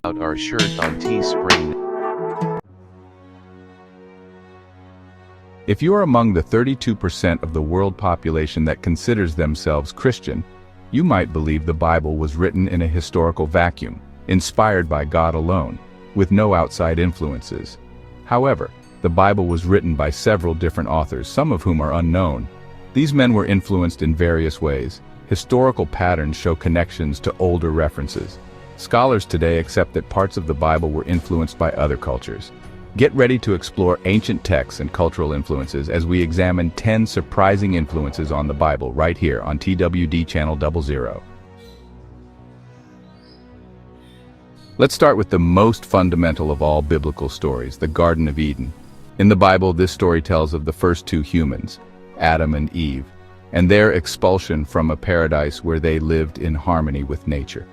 out our shirt on Teespring. If you are among the 32% of the world population that considers themselves Christian, you might believe the Bible was written in a historical vacuum, inspired by God alone, with no outside influences. However, the Bible was written by several different authors, some of whom are unknown. These men were influenced in various ways. Historical patterns show connections to older references. Scholars today accept that parts of the Bible were influenced by other cultures. Get ready to explore ancient texts and cultural influences as we examine 10 surprising influences on the Bible right here on TWD Channel 00. Let's start with the most fundamental of all biblical stories, the Garden of Eden. In the Bible, this story tells of the first two humans, Adam and Eve, and their expulsion from a paradise where they lived in harmony with nature.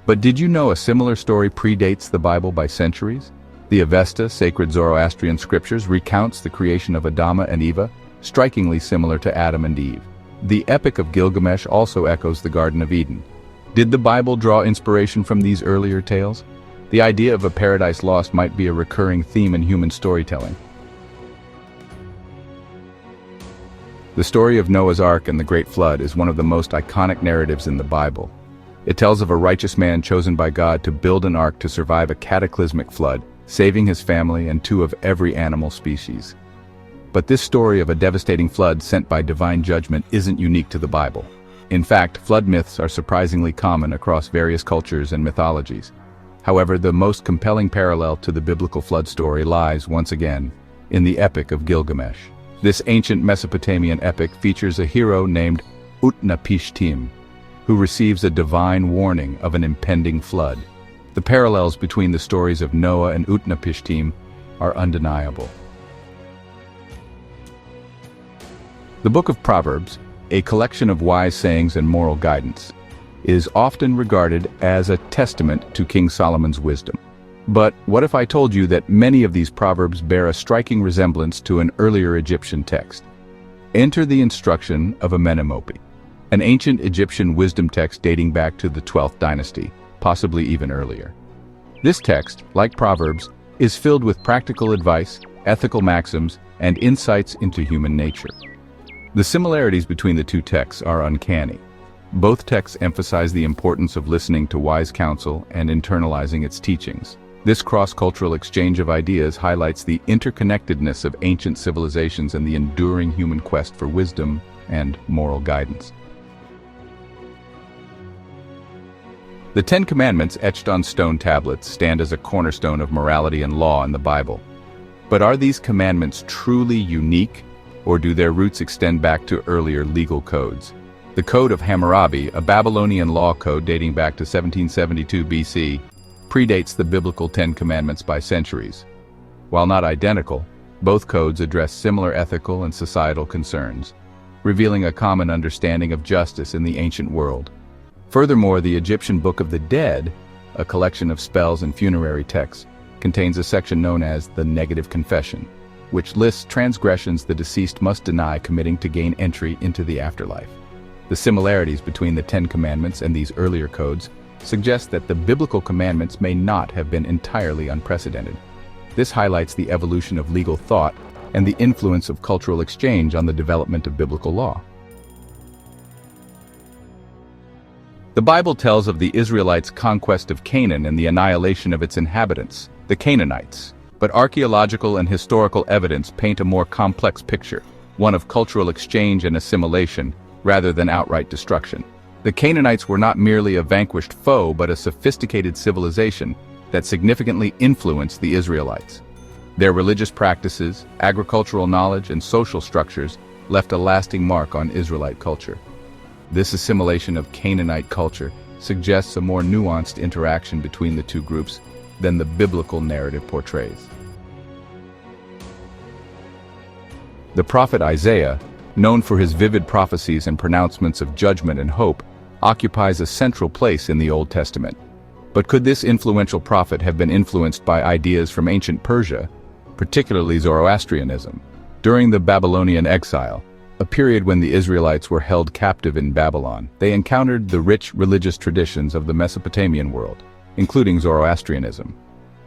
But did you know a similar story predates the Bible by centuries? The Avesta, sacred Zoroastrian scriptures, recounts the creation of Adama and Eva, strikingly similar to Adam and Eve. The Epic of Gilgamesh also echoes the Garden of Eden. Did the Bible draw inspiration from these earlier tales? The idea of a paradise lost might be a recurring theme in human storytelling. The story of Noah's Ark and the Great Flood is one of the most iconic narratives in the Bible. It tells of a righteous man chosen by God to build an ark to survive a cataclysmic flood, saving his family and two of every animal species. But this story of a devastating flood sent by divine judgment isn't unique to the Bible. In fact, flood myths are surprisingly common across various cultures and mythologies. However, the most compelling parallel to the biblical flood story lies, once again, in the Epic of Gilgamesh. This ancient Mesopotamian epic features a hero named Utnapishtim, who receives a divine warning of an impending flood. The parallels between the stories of Noah and Utnapishtim are undeniable. The Book of Proverbs, a collection of wise sayings and moral guidance, is often regarded as a testament to King Solomon's wisdom. But what if I told you that many of these proverbs bear a striking resemblance to an earlier Egyptian text? Enter the instruction of Amenemope, an ancient Egyptian wisdom text dating back to the 12th dynasty, possibly even earlier. This text, like Proverbs, is filled with practical advice, ethical maxims, and insights into human nature. The similarities between the two texts are uncanny. Both texts emphasize the importance of listening to wise counsel and internalizing its teachings. This cross-cultural exchange of ideas highlights the interconnectedness of ancient civilizations and the enduring human quest for wisdom and moral guidance. The Ten Commandments etched on stone tablets stand as a cornerstone of morality and law in the Bible. But are these commandments truly unique, or do their roots extend back to earlier legal codes? The Code of Hammurabi, a Babylonian law code dating back to 1772 BC, predates the biblical Ten Commandments by centuries. While not identical, both codes address similar ethical and societal concerns, revealing a common understanding of justice in the ancient world. Furthermore, the Egyptian Book of the Dead, a collection of spells and funerary texts, contains a section known as the Negative Confession, which lists transgressions the deceased must deny committing to gain entry into the afterlife. The similarities between the Ten Commandments and these earlier codes suggest that the biblical commandments may not have been entirely unprecedented. This highlights the evolution of legal thought and the influence of cultural exchange on the development of biblical law. The Bible tells of the Israelites' conquest of Canaan and the annihilation of its inhabitants, the Canaanites. But archaeological and historical evidence paint a more complex picture, one of cultural exchange and assimilation, rather than outright destruction. The Canaanites were not merely a vanquished foe, but a sophisticated civilization that significantly influenced the Israelites. Their religious practices, agricultural knowledge, and social structures left a lasting mark on Israelite culture. This assimilation of Canaanite culture suggests a more nuanced interaction between the two groups than the biblical narrative portrays. The prophet Isaiah, known for his vivid prophecies and pronouncements of judgment and hope, occupies a central place in the Old Testament. But could this influential prophet have been influenced by ideas from ancient Persia, particularly Zoroastrianism? During the Babylonian exile, a period when the Israelites were held captive in Babylon, they encountered the rich religious traditions of the Mesopotamian world. including Zoroastrianism.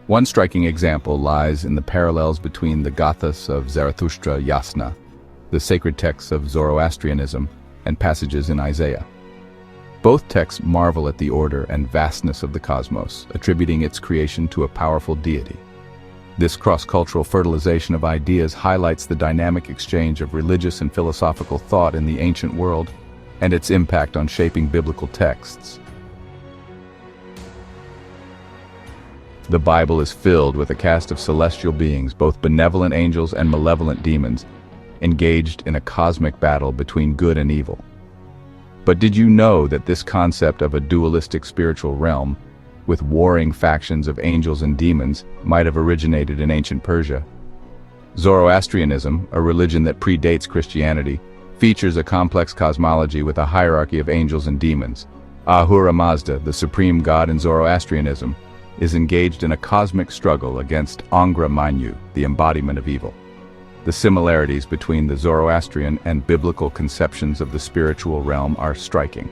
One striking example lies in the parallels between the Gathas of Zarathustra Yasna, the sacred texts of Zoroastrianism, and passages in Isaiah. Both texts marvel at the order and vastness of the cosmos, attributing its creation to a powerful deity. This cross-cultural fertilization of ideas highlights the dynamic exchange of religious and philosophical thought in the ancient world and its impact on shaping biblical texts. The Bible is filled with a cast of celestial beings, both benevolent angels and malevolent demons, engaged in a cosmic battle between good and evil. But did you know that this concept of a dualistic spiritual realm, with warring factions of angels and demons, might have originated in ancient Persia? Zoroastrianism, a religion that predates Christianity, features a complex cosmology with a hierarchy of angels and demons. Ahura Mazda, the supreme god in Zoroastrianism, is engaged in a cosmic struggle against Angra Mainyu, the embodiment of evil. The similarities between the Zoroastrian and biblical conceptions of the spiritual realm are striking.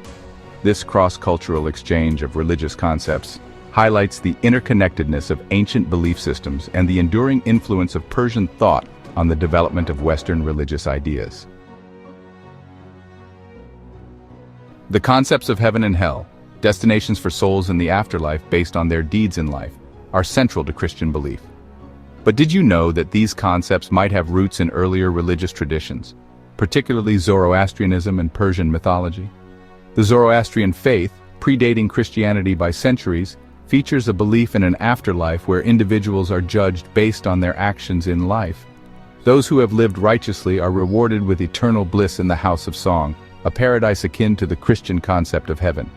This cross-cultural exchange of religious concepts highlights the interconnectedness of ancient belief systems and the enduring influence of Persian thought on the development of Western religious ideas. The concepts of heaven and hell, destinations for souls in the afterlife based on their deeds in life, are central to Christian belief. But did you know that these concepts might have roots in earlier religious traditions, particularly Zoroastrianism and Persian mythology? The Zoroastrian faith, predating Christianity by centuries, features a belief in an afterlife where individuals are judged based on their actions in life. Those who have lived righteously are rewarded with eternal bliss in the house of song, a paradise akin to the Christian concept of heaven.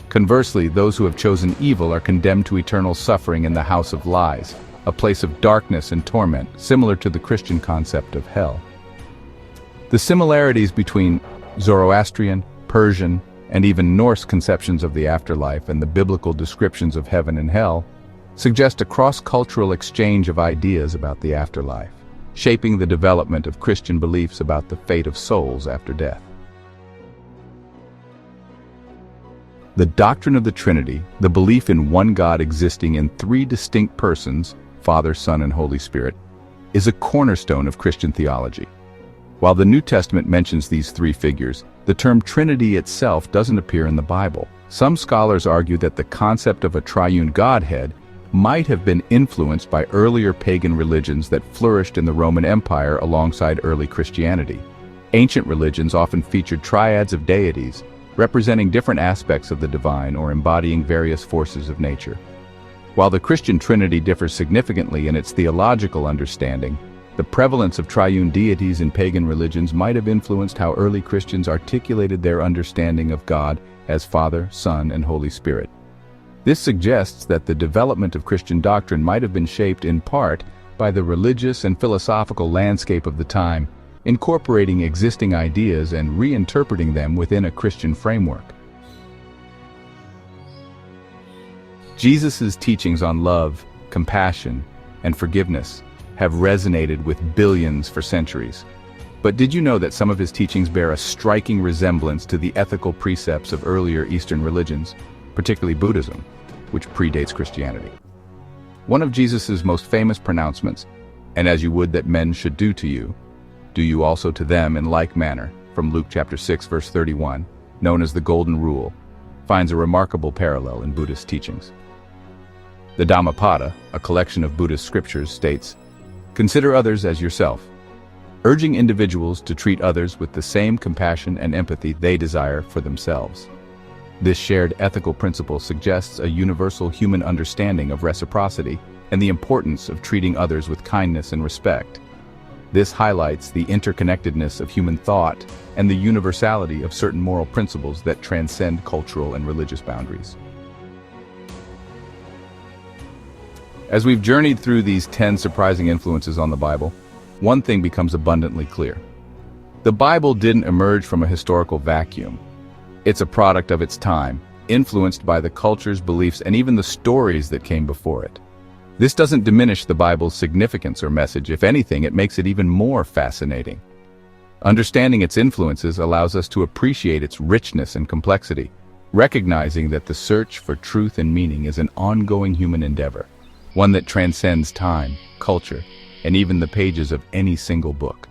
Conversely, those who have chosen evil are condemned to eternal suffering in the house of lies, a place of darkness and torment, similar to the Christian concept of hell. The similarities between Zoroastrian, Persian, and even Norse conceptions of the afterlife and the biblical descriptions of heaven and hell suggest a cross-cultural exchange of ideas about the afterlife, shaping the development of Christian beliefs about the fate of souls after death. The doctrine of the Trinity, the belief in one God existing in three distinct persons, Father, Son, and Holy Spirit, is a cornerstone of Christian theology. While the New Testament mentions these three figures, the term Trinity itself doesn't appear in the Bible. Some scholars argue that the concept of a triune Godhead might have been influenced by earlier pagan religions that flourished in the Roman Empire alongside early Christianity. Ancient religions often featured triads of deities, representing different aspects of the divine or embodying various forces of nature. While the Christian Trinity differs significantly in its theological understanding, the prevalence of triune deities in pagan religions might have influenced how early Christians articulated their understanding of God as Father, Son, and Holy Spirit. This suggests that the development of Christian doctrine might have been shaped in part by the religious and philosophical landscape of the time, incorporating existing ideas and reinterpreting them within a Christian framework. Jesus' teachings on love, compassion, and forgiveness have resonated with billions for centuries. But did you know that some of his teachings bear a striking resemblance to the ethical precepts of earlier Eastern religions, particularly Buddhism, which predates Christianity? One of Jesus' most famous pronouncements, "And as you would that men should do to you, do you also to them in like manner," from Luke chapter 6, verse 31, known as the Golden Rule, finds a remarkable parallel in Buddhist teachings. The Dhammapada, a collection of Buddhist scriptures, states, "Consider others as yourself," urging individuals to treat others with the same compassion and empathy they desire for themselves. This shared ethical principle suggests a universal human understanding of reciprocity and the importance of treating others with kindness and respect. This highlights the interconnectedness of human thought and the universality of certain moral principles that transcend cultural and religious boundaries. As we've journeyed through these 10 surprising influences on the Bible, one thing becomes abundantly clear. The Bible didn't emerge from a historical vacuum. It's a product of its time, influenced by the cultures, beliefs, and even the stories that came before it. This doesn't diminish the Bible's significance or message. If anything, it makes it even more fascinating. Understanding its influences allows us to appreciate its richness and complexity, recognizing that the search for truth and meaning is an ongoing human endeavor, one that transcends time, culture, and even the pages of any single book.